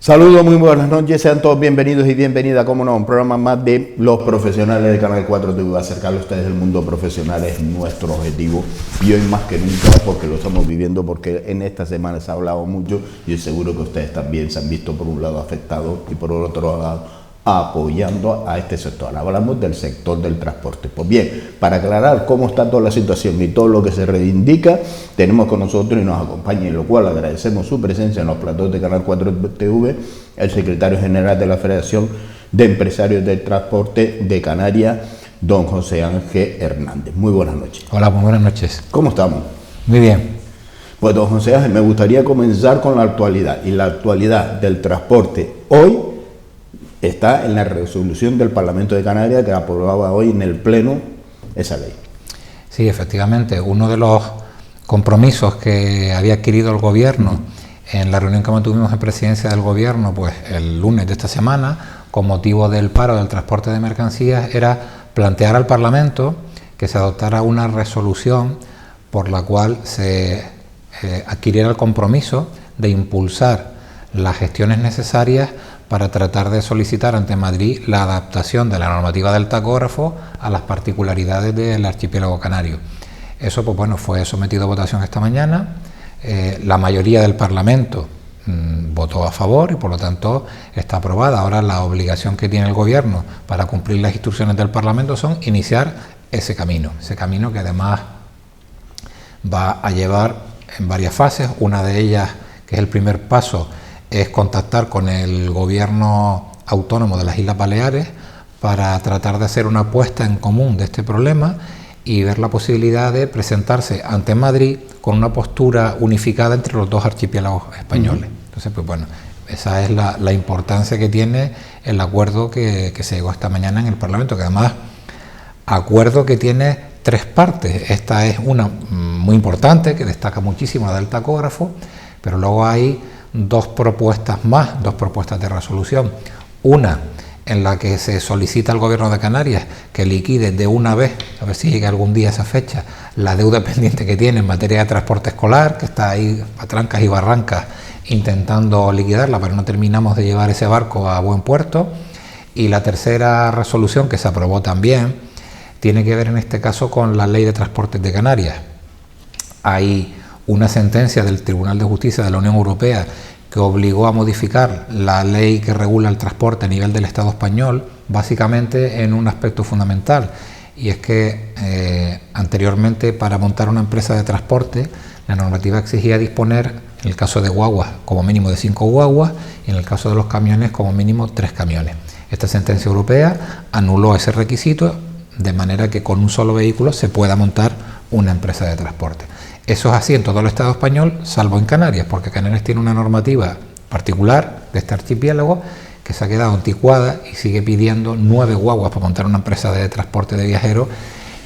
Saludos, muy buenas noches, sean todos bienvenidos y bienvenidas, como no, un programa más de los profesionales de Canal 4 TV. Acercarle a ustedes del mundo profesional es nuestro objetivo y hoy más que nunca porque lo estamos viviendo, porque en esta semana se ha hablado mucho y seguro que ustedes también se han visto por un lado afectados y por otro lado apoyando a este sector. Hablamos del sector del transporte. Pues bien, para aclarar cómo está toda la situación y todo lo que se reivindica, tenemos con nosotros y nos acompaña, en lo cual agradecemos su presencia en los platos de Canal 4 TV, el secretario general de la Federación de Empresarios del Transporte de Canarias, don José Ángel Hernández. Muy buenas noches. Hola, muy buenas noches. ¿Cómo estamos? Muy bien. Pues don José Ángel, me gustaría comenzar con la actualidad, y la actualidad del transporte hoy está en la resolución del Parlamento de Canarias que aprobaba hoy en el Pleno esa ley. Sí, efectivamente, uno de los compromisos que había adquirido el Gobierno en la reunión que mantuvimos en presidencia del Gobierno, pues el lunes de esta semana, con motivo del paro del transporte de mercancías, era plantear al Parlamento que se adoptara una resolución por la cual se adquiriera el compromiso de impulsar las gestiones necesarias para tratar de solicitar ante Madrid la adaptación de la normativa del tacógrafo a las particularidades del archipiélago canario. Eso, pues bueno, fue sometido a votación esta mañana. La mayoría del Parlamento votó a favor y por lo tanto está aprobada. Ahora la obligación que tiene el Gobierno para cumplir las instrucciones del Parlamento son iniciar ese camino que además va a llevar en varias fases. Una de ellas, que es el primer paso, es contactar con el Gobierno autónomo de las Islas Baleares para tratar de hacer una puesta en común de este problema y ver la posibilidad de presentarse ante Madrid con una postura unificada entre los dos archipiélagos españoles. Entonces, pues bueno, esa es la importancia que tiene el acuerdo que se llegó esta mañana en el Parlamento, que además, acuerdo que tiene tres partes. Esta es una muy importante, que destaca muchísimo, la del tacógrafo, pero luego hay dos propuestas más, dos propuestas de resolución. Una en la que se solicita al Gobierno de Canarias que liquide de una vez, a ver si llega algún día esa fecha, la deuda pendiente que tiene en materia de transporte escolar, que está ahí a trancas y barrancas intentando liquidarla, pero no terminamos de llevar ese barco a buen puerto. Y la tercera resolución, que se aprobó también, tiene que ver en este caso con la Ley de Transportes de Canarias. Hay una sentencia del Tribunal de Justicia de la Unión Europea que obligó a modificar la ley que regula el transporte a nivel del Estado español, básicamente en un aspecto fundamental, y es que anteriormente, para montar una empresa de transporte, la normativa exigía disponer, en el caso de guaguas, como mínimo de 5 guaguas, y en el caso de los camiones, como mínimo 3 camiones. Esta sentencia europea anuló ese requisito, de manera que con un solo vehículo se pueda montar una empresa de transporte. Eso es así en todo el Estado español, salvo en Canarias, porque Canarias tiene una normativa particular de este archipiélago que se ha quedado anticuada y sigue pidiendo 9 guaguas para montar una empresa de transporte de viajeros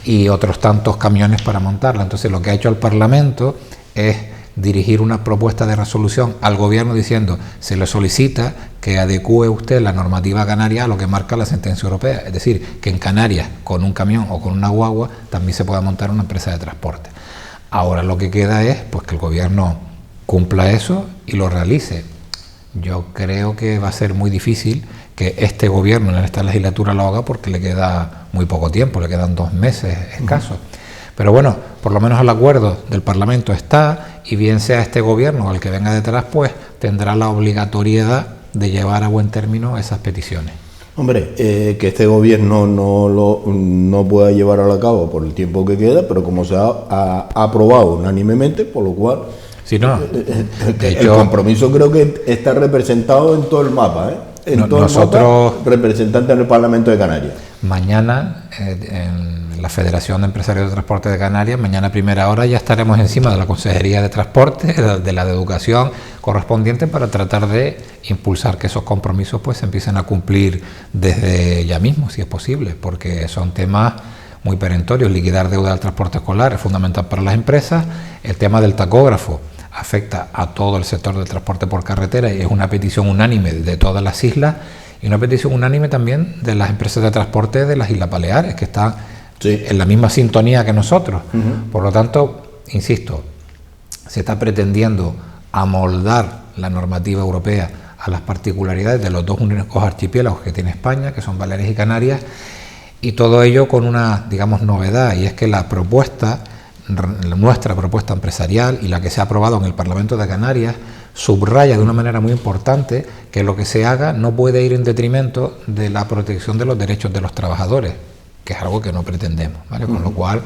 y otros tantos camiones para montarla. Entonces, lo que ha hecho el Parlamento es dirigir una propuesta de resolución al Gobierno diciendo: se le solicita que adecúe usted la normativa canaria a lo que marca la sentencia europea, es decir, que en Canarias, con un camión o con una guagua, también se pueda montar una empresa de transporte. Ahora lo que queda es pues que el Gobierno cumpla eso y lo realice. Yo creo que va a ser muy difícil que este Gobierno en esta legislatura lo haga, porque le queda muy poco tiempo, le quedan 2 meses escasos. Pero bueno, por lo menos el acuerdo del Parlamento está, y bien sea este Gobierno o el que venga detrás, pues tendrá la obligatoriedad de llevar a buen término esas peticiones. Hombre, que este Gobierno no pueda llevar a cabo por el tiempo que queda, pero como se ha aprobado unánimemente, por lo cual sí, no. El compromiso creo que está representado en todo el mapa, en todo nosotros, el mapa, representante en el Parlamento de Canarias. Mañana, en la Federación de Empresarios de Transporte de Canarias, mañana a primera hora ya estaremos encima de la Consejería de Transporte, de la de Educación correspondiente, para tratar de impulsar que esos compromisos pues se empiecen a cumplir desde ya mismo, si es posible, porque son temas muy perentorios. Liquidar deuda del transporte escolar es fundamental para las empresas. El tema del tacógrafo afecta a todo el sector del transporte por carretera y es una petición unánime de todas las islas, y una petición unánime también de las empresas de transporte de las Islas Baleares, que están en la misma sintonía que nosotros. Por lo tanto, insisto, se está pretendiendo amoldar la normativa europea a las particularidades de los dos únicos archipiélagos que tiene España, que son Baleares y Canarias, y todo ello con una, digamos, novedad, y es que nuestra propuesta empresarial y la que se ha aprobado en el Parlamento de Canarias subraya de una manera muy importante que lo que se haga no puede ir en detrimento de la protección de los derechos de los trabajadores, que es algo que no pretendemos, ¿vale? Con lo cual,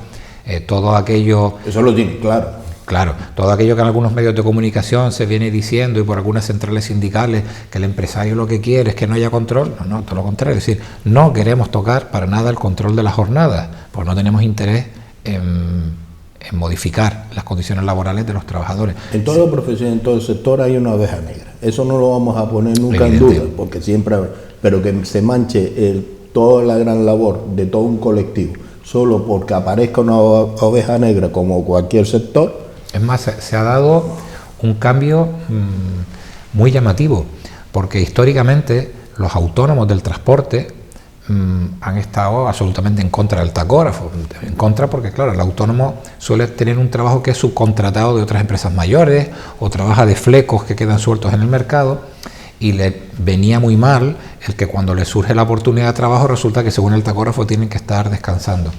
todo aquello... Eso lo tiene claro. Claro, todo aquello que en algunos medios de comunicación se viene diciendo y por algunas centrales sindicales que el empresario lo que quiere es que no haya control, no, todo lo contrario, es decir, no queremos tocar para nada el control de la jornada, pues no tenemos interés en modificar las condiciones laborales de los trabajadores. En toda profesión, en todo el sector hay una oveja negra, eso no lo vamos a poner nunca en duda, porque siempre, pero que se manche toda la gran labor de todo un colectivo solo porque aparezca una oveja negra como cualquier sector. Es más, se ha dado un cambio muy llamativo, porque históricamente los autónomos del transporte han estado absolutamente en contra del tacógrafo, en contra porque, claro, el autónomo suele tener un trabajo que es subcontratado de otras empresas mayores o trabaja de flecos que quedan sueltos en el mercado, y le venía muy mal el que cuando le surge la oportunidad de trabajo resulta que según el tacógrafo tienen que estar descansando.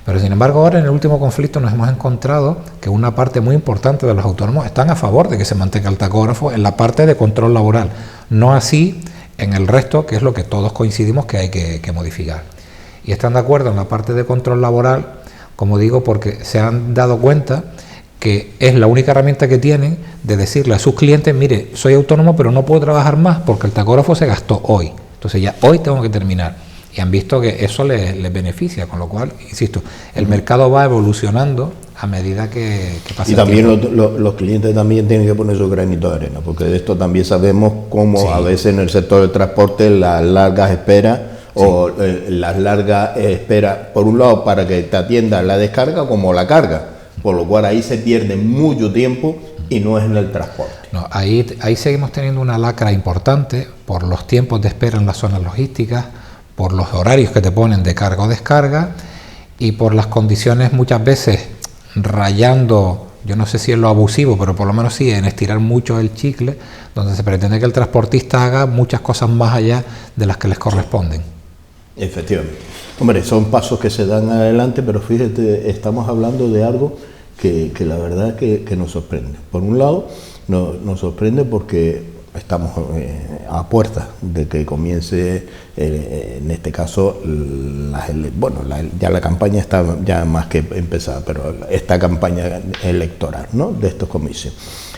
Pero sin embargo ahora en el último conflicto nos hemos encontrado que una parte muy importante de los autónomos están a favor de que se mantenga el tacógrafo en la parte de control laboral, no así en el resto, que es lo que todos coincidimos que hay que modificar. Y están de acuerdo en la parte de control laboral, como digo, porque se han dado cuenta que es la única herramienta que tienen de decirle a sus clientes, mire, soy autónomo pero no puedo trabajar más porque el tacógrafo se gastó hoy, entonces ya hoy tengo que terminar. Y han visto que eso les beneficia, con lo cual, insisto, el mercado va evolucionando a medida que pasa el tiempo. Y también los clientes también tienen que poner su granito de arena, porque de esto también sabemos cómo a veces en el sector del transporte las largas esperas o las largas esperas, por un lado, para que te atienda la descarga como la carga, por lo cual ahí se pierde mucho tiempo y no es en el transporte. No, ahí seguimos teniendo una lacra importante por los tiempos de espera en las zonas logísticas, por los horarios que te ponen de carga o descarga y por las condiciones muchas veces rayando, yo no sé si es lo abusivo, pero por lo menos sí en estirar mucho el chicle, donde se pretende que el transportista haga muchas cosas más allá de las que les corresponden. Efectivamente. Hombre, son pasos que se dan adelante, pero fíjate, estamos hablando de algo que la verdad que nos sorprende. Por un lado, nos sorprende porque estamos a puertas de que comience, en este caso, ya la campaña está ya más que empezada, pero esta campaña electoral, ¿no?, de estos comicios.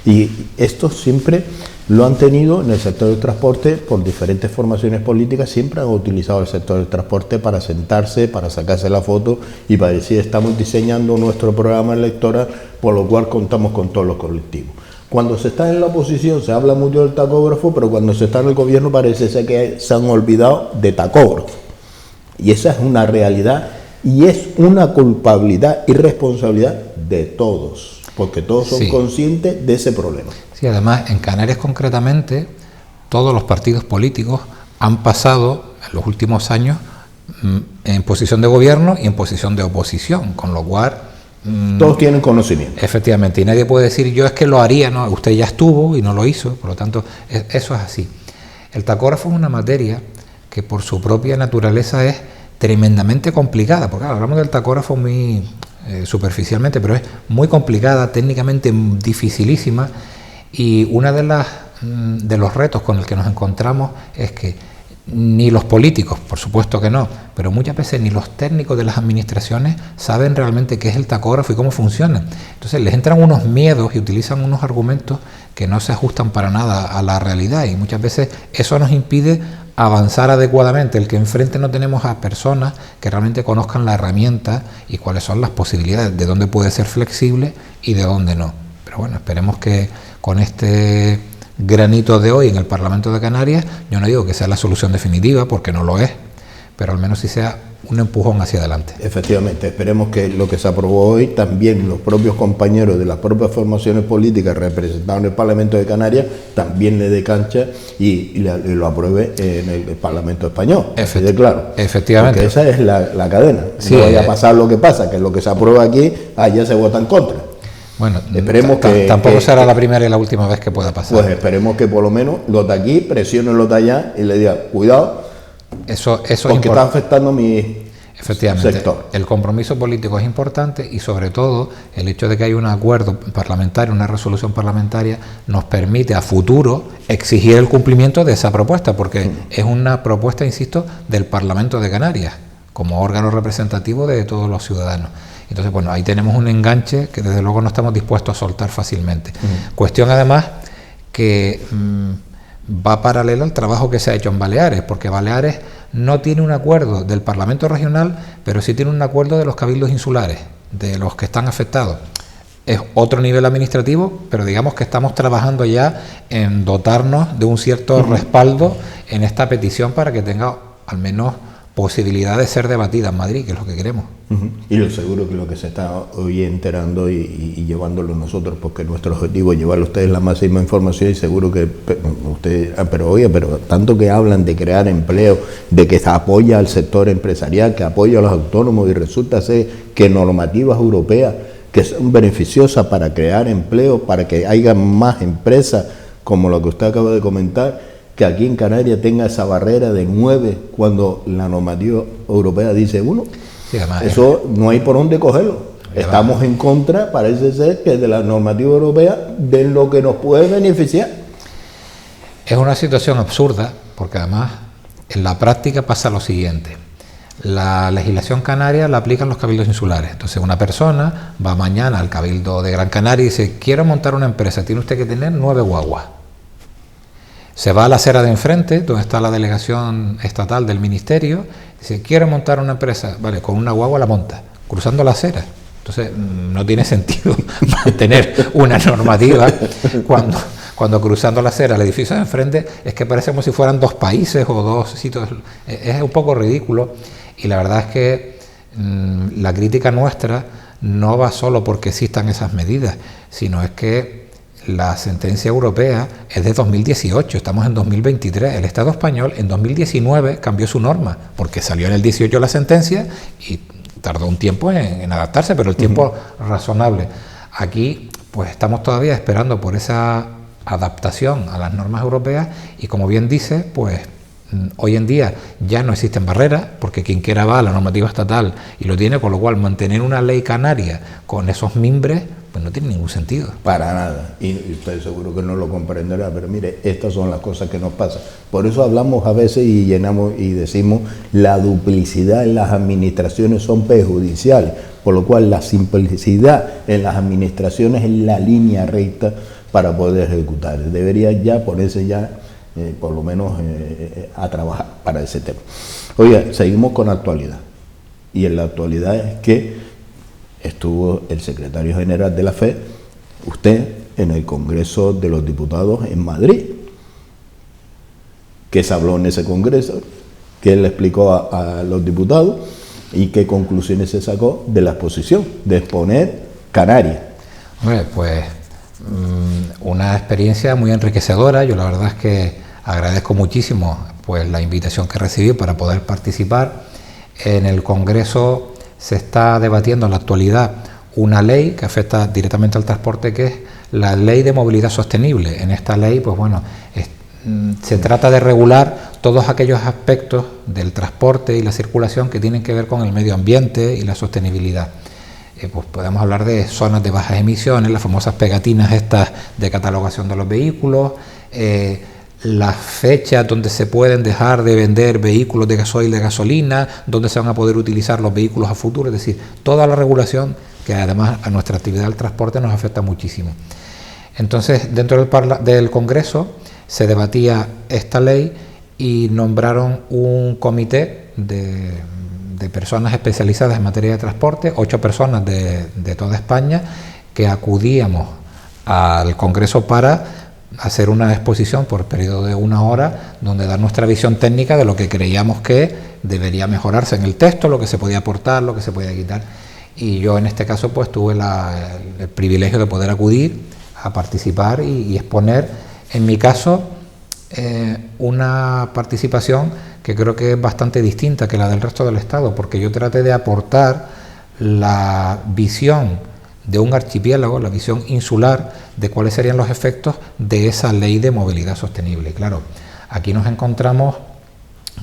Y esto siempre lo han tenido en el sector del transporte, por diferentes formaciones políticas, siempre han utilizado el sector del transporte para sentarse, para sacarse la foto y para decir estamos diseñando nuestro programa electoral, por lo cual contamos con todos los colectivos. Cuando se está en la oposición se habla mucho del tacógrafo, pero cuando se está en el gobierno parece ser que se han olvidado de tacógrafo. Y esa es una realidad y es una culpabilidad y responsabilidad de todos, porque todos son conscientes de ese problema. Sí, además en Canarias concretamente todos los partidos políticos han pasado en los últimos años en posición de gobierno y en posición de oposición, con lo cual... todos tienen conocimiento. Efectivamente, y nadie puede decir yo es que lo haría, no, usted ya estuvo y no lo hizo, por lo tanto, eso es así. El tacógrafo es una materia que por su propia naturaleza es tremendamente complicada, porque claro, hablamos del tacógrafo muy superficialmente, pero es muy complicada, técnicamente dificilísima, y una de los retos con el que nos encontramos es que ni los políticos, por supuesto que no, pero muchas veces ni los técnicos de las administraciones saben realmente qué es el tacógrafo y cómo funciona. Entonces les entran unos miedos y utilizan unos argumentos que no se ajustan para nada a la realidad, y muchas veces eso nos impide avanzar adecuadamente, el que enfrente no tenemos a personas que realmente conozcan la herramienta y cuáles son las posibilidades, de dónde puede ser flexible y de dónde no. Pero bueno, esperemos que con este granito de hoy en el Parlamento de Canarias, yo no digo que sea la solución definitiva, porque no lo es, pero al menos sí sea un empujón hacia adelante. Efectivamente, esperemos que lo que se aprobó hoy, también los propios compañeros de las propias formaciones políticas representados en el Parlamento de Canarias, también le dé cancha y lo apruebe en el Parlamento español. Claro. Efectivamente. Porque esa es la cadena. Sí, no vaya a pasar lo que pasa, que lo que se aprueba aquí, allá se vota en contra. Bueno, esperemos tampoco será la primera y la última vez que pueda pasar. Pues esperemos que por lo menos los de aquí presionen los de allá y le digan, cuidado, eso porque es está afectando mi efectivamente, sector. El compromiso político es importante y sobre todo el hecho de que hay un acuerdo parlamentario, una resolución parlamentaria, nos permite a futuro exigir el cumplimiento de esa propuesta, porque es una propuesta, insisto, del Parlamento de Canarias, como órgano representativo de todos los ciudadanos. Entonces, bueno, ahí tenemos un enganche que desde luego no estamos dispuestos a soltar fácilmente. Cuestión además que va paralela al trabajo que se ha hecho en Baleares, porque Baleares no tiene un acuerdo del Parlamento Regional, pero sí tiene un acuerdo de los cabildos insulares, de los que están afectados. Es otro nivel administrativo, pero digamos que estamos trabajando ya en dotarnos de un cierto respaldo en esta petición para que tenga al menos posibilidad de ser debatida en Madrid, que es lo que queremos. Y lo seguro que lo que se está hoy enterando y llevándolo nosotros, porque nuestro objetivo es llevarle a ustedes la máxima información y seguro que ustedes, pero tanto que hablan de crear empleo, de que se apoya al sector empresarial, que apoya a los autónomos y resulta ser que normativas europeas que son beneficiosas para crear empleo, para que haya más empresas, como lo que usted acaba de comentar, que aquí en Canarias tenga esa barrera de 9 cuando la normativa europea dice 1. Sí, además, eso no hay por dónde cogerlo. Estamos en contra, parece ser, que de la normativa europea de lo que nos puede beneficiar. Es una situación absurda, porque además en la práctica pasa lo siguiente. La legislación canaria la aplican los cabildos insulares. Entonces una persona va mañana al cabildo de Gran Canaria y dice, quiero montar una empresa, tiene usted que tener 9 guaguas. Se va a la acera de enfrente, donde está la delegación estatal del ministerio, dice, quiero montar una empresa, vale, con una guagua la monta, cruzando la acera. Entonces, no tiene sentido mantener una normativa cuando cruzando la acera, el edificio de enfrente, es que parece como si fueran dos países o dos sitios. Es un poco ridículo y la verdad es que la crítica nuestra no va solo porque existan esas medidas, sino es que la sentencia europea es de 2018, estamos en 2023. El Estado español en 2019 cambió su norma, porque salió en el 18 la sentencia y tardó un tiempo en adaptarse, pero el tiempo razonable. Aquí pues estamos todavía esperando por esa adaptación a las normas europeas y como bien dice, pues hoy en día ya no existen barreras, porque quien quiera va a la normativa estatal y lo tiene, con lo cual mantener una ley canaria con esos mimbres pues no tiene ningún sentido. Para nada, y usted seguro que no lo comprenderá, pero mire, estas son las cosas que nos pasan. Por eso hablamos a veces y llenamos y decimos la duplicidad en las administraciones son perjudiciales, por lo cual la simplicidad en las administraciones es la línea recta para poder ejecutar. Debería ya ponerse ya, por lo menos, a trabajar para ese tema. Oiga, seguimos con la actualidad, y en la actualidad es que estuvo el secretario general de la FED, usted, en el Congreso de los Diputados en Madrid. ¿Qué se habló en ese Congreso? ¿Qué le explicó a los diputados? ¿Y qué conclusiones se sacó de la exposición de exponer Canarias? Hombre, pues una experiencia muy enriquecedora. Yo la verdad es que agradezco muchísimo pues la invitación que recibí para poder participar. En el Congreso se está debatiendo en la actualidad una ley que afecta directamente al transporte, que es la Ley de Movilidad Sostenible. En esta ley, pues bueno, se trata de regular todos aquellos aspectos del transporte y la circulación que tienen que ver con el medio ambiente y la sostenibilidad. Pues podemos hablar de zonas de bajas emisiones, las famosas pegatinas estas de catalogación de los vehículos, las fechas donde se pueden dejar de vender vehículos de gasoil y de gasolina, donde se van a poder utilizar los vehículos a futuro, es decir, toda la regulación que además a nuestra actividad del transporte nos afecta muchísimo. Entonces, dentro del Congreso se debatía esta ley y nombraron un comité de personas especializadas en materia de transporte, 8 personas de toda España, que acudíamos al Congreso para hacer una exposición por periodo de 1 hora, donde dar nuestra visión técnica de lo que creíamos que debería mejorarse en el texto, lo que se podía aportar, lo que se podía quitar. Y yo en este caso pues tuve el privilegio de poder acudir a participar y exponer, en mi caso, una participación que creo que es bastante distinta que la del resto del Estado, porque yo traté de aportar la visión de un archipiélago, la visión insular de cuáles serían los efectos de esa ley de movilidad sostenible. Y claro, aquí nos encontramos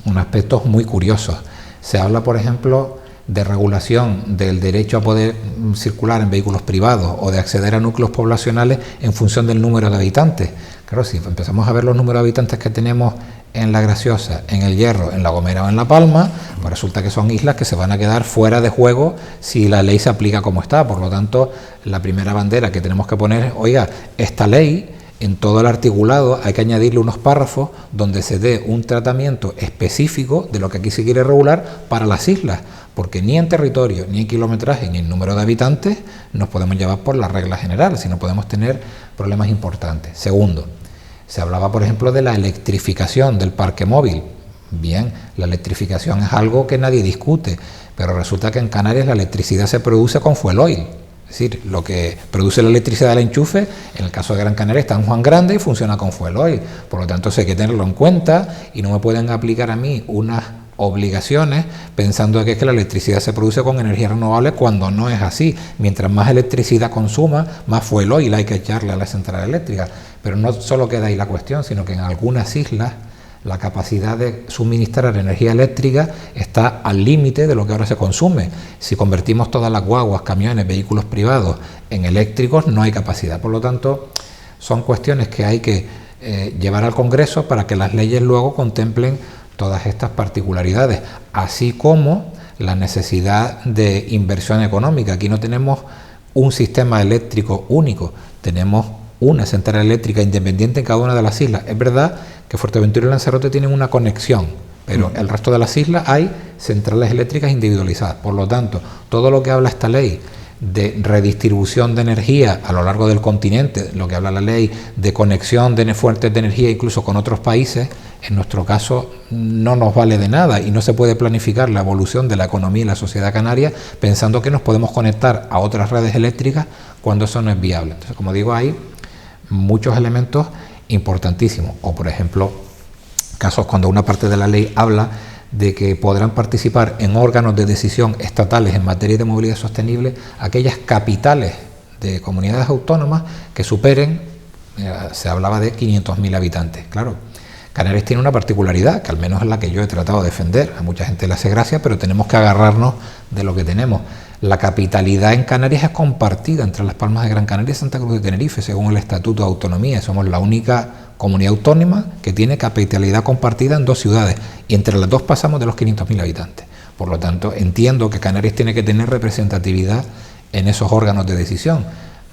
unos aspectos muy curiosos. Se habla, por ejemplo, de regulación del derecho a poder circular en vehículos privados o de acceder a núcleos poblacionales en función del número de habitantes. Claro, si empezamos a ver los números de habitantes que tenemos en La Graciosa, en El Hierro, en La Gomera o en La Palma, pues resulta que son islas que se van a quedar fuera de juego si la ley se aplica como está. Por lo tanto, la primera bandera que tenemos que poner es, oiga, esta ley, en todo el articulado hay que añadirle unos párrafos donde se dé un tratamiento específico de lo que aquí se quiere regular para las islas, porque ni en territorio, ni en kilometraje, ni en número de habitantes nos podemos llevar por la regla general, sino podemos tener problemas importantes. Segundo, se hablaba, por ejemplo, de la electrificación del parque móvil. Bien, la electrificación es algo que nadie discute, pero resulta que en Canarias la electricidad se produce con fuel oil. Es decir, lo que produce la electricidad del enchufe, en el caso de Gran Canaria, está en Juan Grande y funciona con fuel oil. Por lo tanto, eso hay que tenerlo en cuenta y no me pueden aplicar a mí unas obligaciones pensando que es que la electricidad se produce con energía renovable cuando no es así. Mientras más electricidad consuma, más fuel oil hay que echarle a la central eléctrica. Pero no solo queda ahí la cuestión, sino que en algunas islas la capacidad de suministrar energía eléctrica está al límite de lo que ahora se consume. Si convertimos todas las guaguas, camiones, vehículos privados en eléctricos, no hay capacidad. Por lo tanto, son cuestiones que hay que llevar al Congreso para que las leyes luego contemplen todas estas particularidades, así como la necesidad de inversión económica. Aquí no tenemos un sistema eléctrico único, tenemos una central eléctrica independiente en cada una de las islas. Es verdad que Fuerteventura y Lanzarote tienen una conexión, pero el resto de las islas hay centrales eléctricas individualizadas. Por lo tanto, todo lo que habla esta ley de redistribución de energía a lo largo del continente, lo que habla la ley de conexión de fuentes de energía incluso con otros países, en nuestro caso no nos vale de nada y no se puede planificar la evolución de la economía y la sociedad canaria pensando que nos podemos conectar a otras redes eléctricas cuando eso no es viable. Entonces, como digo, hay muchos elementos importantísimos, o por ejemplo, casos cuando una parte de la ley habla de que podrán participar en órganos de decisión estatales en materia de movilidad sostenible aquellas capitales de comunidades autónomas que superen, se hablaba de 500.000 habitantes. Claro, Canarias tiene una particularidad, que al menos es la que yo he tratado de defender, a mucha gente le hace gracia, pero tenemos que agarrarnos de lo que tenemos. La capitalidad en Canarias es compartida entre Las Palmas de Gran Canaria y Santa Cruz de Tenerife, según el Estatuto de Autonomía. Somos la única comunidad autónoma que tiene capitalidad compartida en dos ciudades, y entre las dos pasamos de los 500.000 habitantes. Por lo tanto, entiendo que Canarias tiene que tener representatividad en esos órganos de decisión,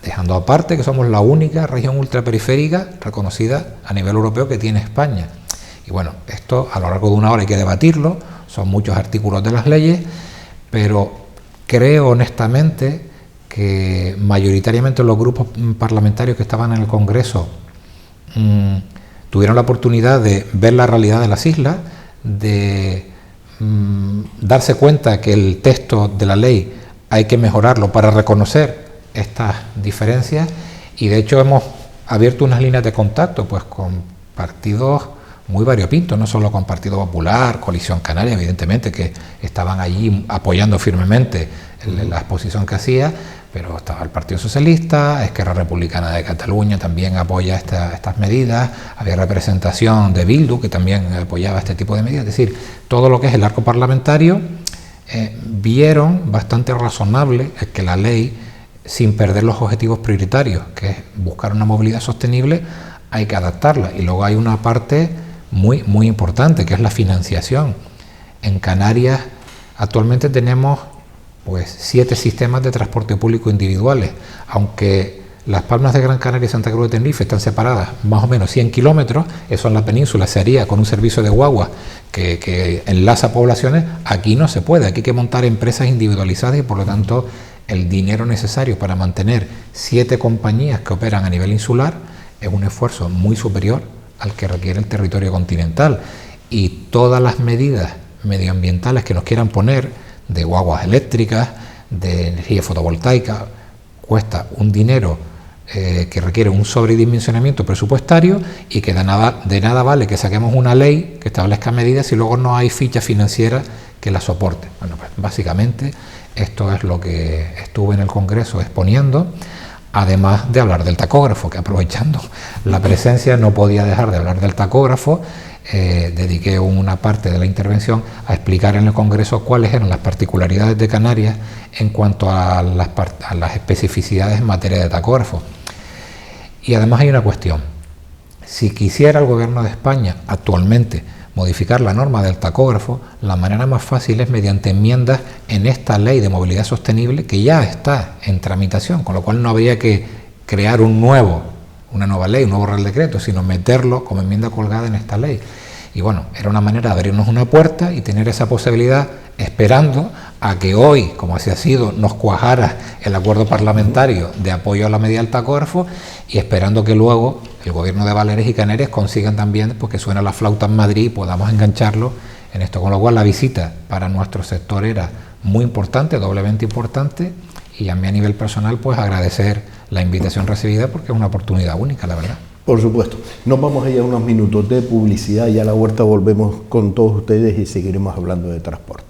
dejando aparte que somos la única región ultraperiférica reconocida a nivel europeo que tiene España. Y bueno, esto a lo largo de una hora hay que debatirlo, son muchos artículos de las leyes, pero creo honestamente que mayoritariamente los grupos parlamentarios que estaban en el Congreso tuvieron la oportunidad de ver la realidad de las islas, de darse cuenta que el texto de la ley hay que mejorarlo para reconocer estas diferencias, y de hecho hemos abierto unas líneas de contacto pues con partidos muy variopintos, no solo con Partido Popular, Coalición Canaria, evidentemente, que estaban allí apoyando firmemente la exposición que hacía, pero estaba el Partido Socialista, Esquerra Republicana de Cataluña también apoya estas medidas, había representación de Bildu, que también apoyaba este tipo de medidas. Es decir, todo lo que es el arco parlamentario vieron bastante razonable que la ley, sin perder los objetivos prioritarios, que es buscar una movilidad sostenible, hay que adaptarla. Y luego hay una parte muy importante, que es la financiación. En Canarias actualmente tenemos pues 7 sistemas de transporte público individuales, aunque Las Palmas de Gran Canaria y Santa Cruz de Tenerife están separadas más o menos 100 kilómetros, eso en la península se haría con un servicio de guagua que enlaza poblaciones. Aquí no se puede, aquí hay que montar empresas individualizadas y por lo tanto el dinero necesario para mantener 7 compañías que operan a nivel insular es un esfuerzo muy superior al que requiere el territorio continental, y todas las medidas medioambientales que nos quieran poner de guaguas eléctricas, de energía fotovoltaica, cuesta un dinero que requiere un sobredimensionamiento presupuestario y que de nada vale que saquemos una ley que establezca medidas si luego no hay ficha financiera que la soporte. Bueno, pues básicamente esto es lo que estuve en el Congreso exponiendo, además de hablar del tacógrafo, que aprovechando la presencia no podía dejar de hablar del tacógrafo. Dediqué una parte de la intervención a explicar en el Congreso cuáles eran las particularidades de Canarias en cuanto a las especificidades en materia de tacógrafo. Y además hay una cuestión: si quisiera el Gobierno de España actualmente modificar la norma del tacógrafo, la manera más fácil es mediante enmiendas en esta ley de movilidad sostenible que ya está en tramitación, con lo cual no habría que crear una nueva ley, un nuevo Real Decreto, sino meterlo como enmienda colgada en esta ley. Y bueno, era una manera de abrirnos una puerta y tener esa posibilidad, esperando a que hoy, como así ha sido, nos cuajara el acuerdo parlamentario de apoyo a la medida del tacógrafo, y esperando que luego el Gobierno de Baleares y Canarias consigan también pues, que suene la flauta en Madrid y podamos engancharlo en esto. Con lo cual la visita para nuestro sector era muy importante, doblemente importante, y a mí a nivel personal pues agradecer la invitación recibida porque es una oportunidad única, la verdad. Por supuesto. Nos vamos a ir a unos minutos de publicidad y a la vuelta volvemos con todos ustedes y seguiremos hablando de transporte.